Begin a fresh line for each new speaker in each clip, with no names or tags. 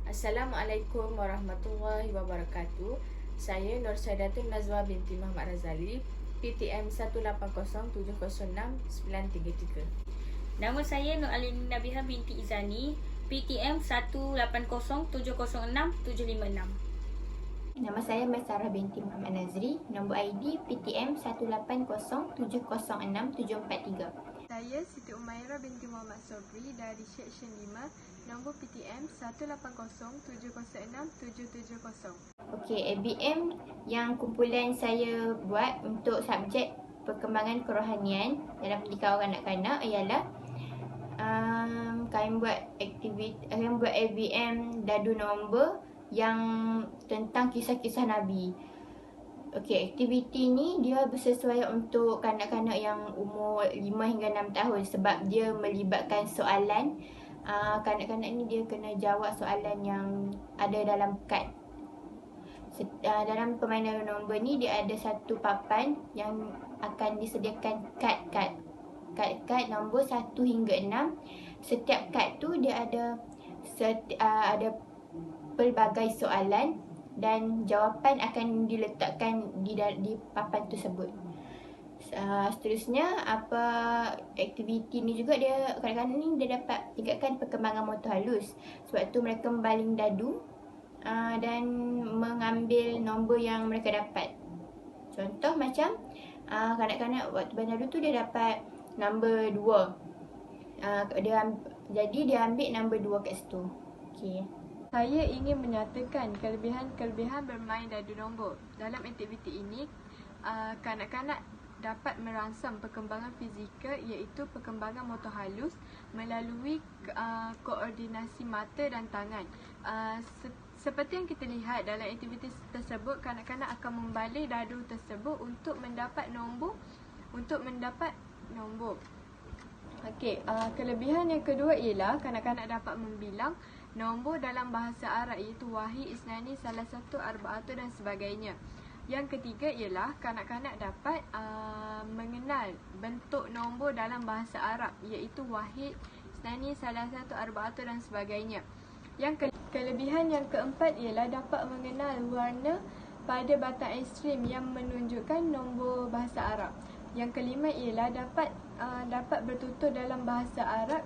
Assalamualaikum warahmatullahi wabarakatuh. Saya Nur Saidatul Nazwa binti Muhammad Razali, PTM 180706933.
Nama saya Nur Alin Nabiha binti Izani, PTM 180706756.
Nama saya Maisarah binti Muhammad Nazri, nombor ID PTM 18020067443.
Saya Siti Umairah binti Muhammad Sobri dari Seksyen 5, nombor PTM 180706770.
Okey, ABM yang kumpulan saya buat untuk subjek perkembangan kerohanian dalam pendidikan kanak-kanak ialah kami buat ABM dadu nombor yang tentang kisah-kisah Nabi. Okey, aktiviti ni dia bersesuaian untuk kanak-kanak yang umur 5 hingga 6 tahun sebab dia melibatkan soalan. Kanak-kanak ni dia kena jawab soalan yang ada dalam kad. Dalam permainan nombor ni dia ada satu papan yang akan disediakan kad nombor 1 hingga 6. Setiap kad tu dia ada pelbagai soalan dan jawapan akan diletakkan di papan tersebut. Seterusnya, aktiviti ni juga dia kadang-kadang ni dia dapat tingkatkan perkembangan motor halus. Sebab tu mereka membaling dadu dan mengambil nombor yang mereka dapat. Contoh macam kanak-kanak waktu baling dadu tu dia dapat nombor 2. Jadi dia ambil nombor 2 kat situ. Okey.
Saya ingin menyatakan kelebihan-kelebihan bermain dadu nombor. Dalam aktiviti ini, kanak-kanak dapat merangsang perkembangan fizikal iaitu perkembangan motor halus melalui koordinasi mata dan tangan. Seperti yang kita lihat dalam aktiviti tersebut, kanak-kanak akan membaling dadu tersebut untuk mendapat nombor. Okey, kelebihan yang kedua ialah kanak-kanak dapat membilang nombor dalam bahasa Arab iaitu wahid, isnani, salah satu, arba'atu dan sebagainya. Yang ketiga ialah kanak-kanak dapat mengenal bentuk nombor dalam bahasa Arab iaitu wahid, isnani, salah satu, arba'atu dan sebagainya. Yang kelebihan yang keempat ialah dapat mengenal warna pada batang ekstrim yang menunjukkan nombor bahasa Arab. Yang kelima ialah dapat bertutur dalam bahasa Arab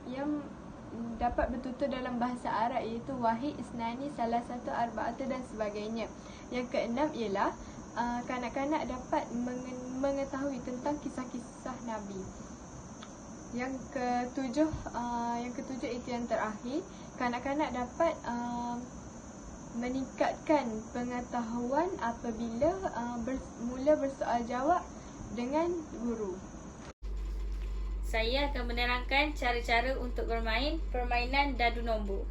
iaitu wahid, isnani, salah satu, arba'atu dan sebagainya. Yang keenam ialah kanak-kanak dapat mengetahui tentang kisah-kisah Nabi. Yang ketujuh itu yang terakhir, kanak-kanak dapat meningkatkan pengetahuan apabila mula bersoal jawab dengan guru.
Saya akan menerangkan cara-cara untuk bermain permainan dadu nombor.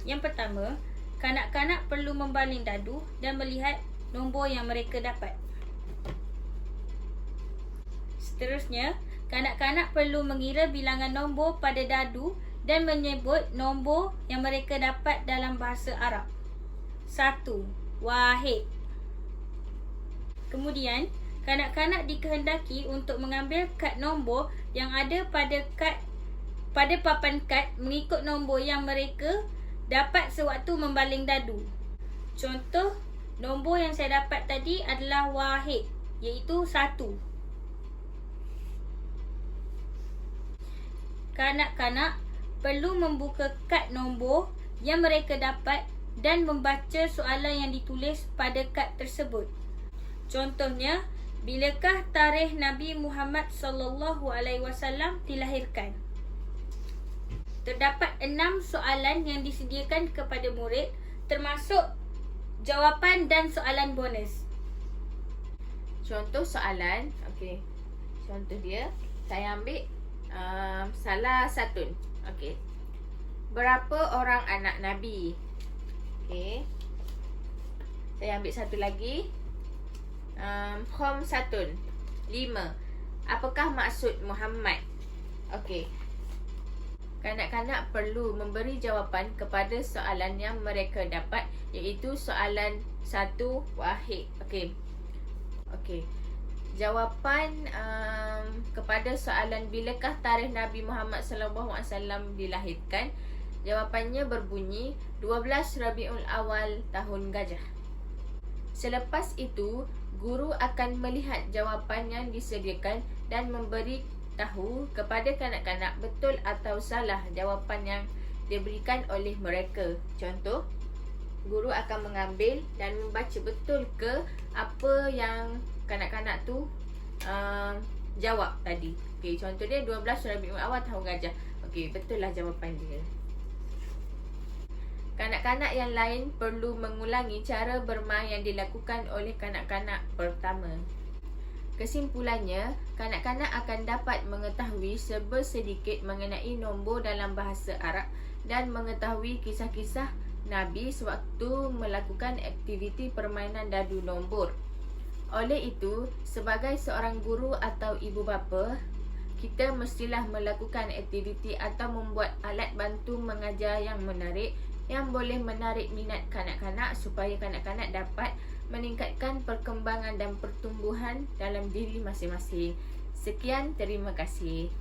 Yang pertama, kanak-kanak perlu membaling dadu dan melihat nombor yang mereka dapat. Seterusnya, kanak-kanak perlu mengira bilangan nombor pada dadu dan menyebut nombor yang mereka dapat dalam bahasa Arab. 1. Wahid. Kemudian, kanak-kanak dikehendaki untuk mengambil kad nombor yang ada pada papan kad mengikut nombor yang mereka dapat sewaktu membaling dadu. Contoh, nombor yang saya dapat tadi adalah wahid, iaitu 1. Kanak-kanak perlu membuka kad nombor yang mereka dapat dan membaca soalan yang ditulis pada kad tersebut. Contohnya, bilakah tarikh Nabi Muhammad SAW dilahirkan? Terdapat 6 soalan yang disediakan kepada murid, termasuk jawapan dan soalan bonus.
Contoh soalan, okey. Contoh dia, saya ambil salah satu. Okey. Berapa orang anak Nabi? Okey. Saya ambil satu lagi. Khamsatun, 5. Apakah maksud Muhammad? Okey. Kanak-kanak perlu memberi jawapan kepada soalan yang mereka dapat, iaitu soalan 1 wahid. Okey. Jawapan kepada soalan bilakah tarikh Nabi Muhammad SAW dilahirkan, Jawapannya berbunyi 12 Rabiul Awal tahun gajah. Selepas itu, guru akan melihat jawapan yang disediakan dan memberi tahu kepada kanak-kanak betul atau salah jawapan yang diberikan oleh mereka. Contoh, guru akan mengambil dan membaca betul ke apa yang kanak-kanak tu jawab tadi. Okey, contoh dia 12 Rabiul Awal tahun gajah. Okey, betul lah jawapan dia. Kanak-kanak yang lain perlu mengulangi cara bermain yang dilakukan oleh kanak-kanak pertama. Kesimpulannya, kanak-kanak akan dapat mengetahui sedikit mengenai nombor dalam bahasa Arab dan mengetahui kisah-kisah Nabi sewaktu melakukan aktiviti permainan dadu nombor. Oleh itu, sebagai seorang guru atau ibu bapa, kita mestilah melakukan aktiviti atau membuat alat bantu mengajar yang menarik yang boleh menarik minat kanak-kanak supaya kanak-kanak dapat meningkatkan perkembangan dan pertumbuhan dalam diri masing-masing. Sekian, terima kasih.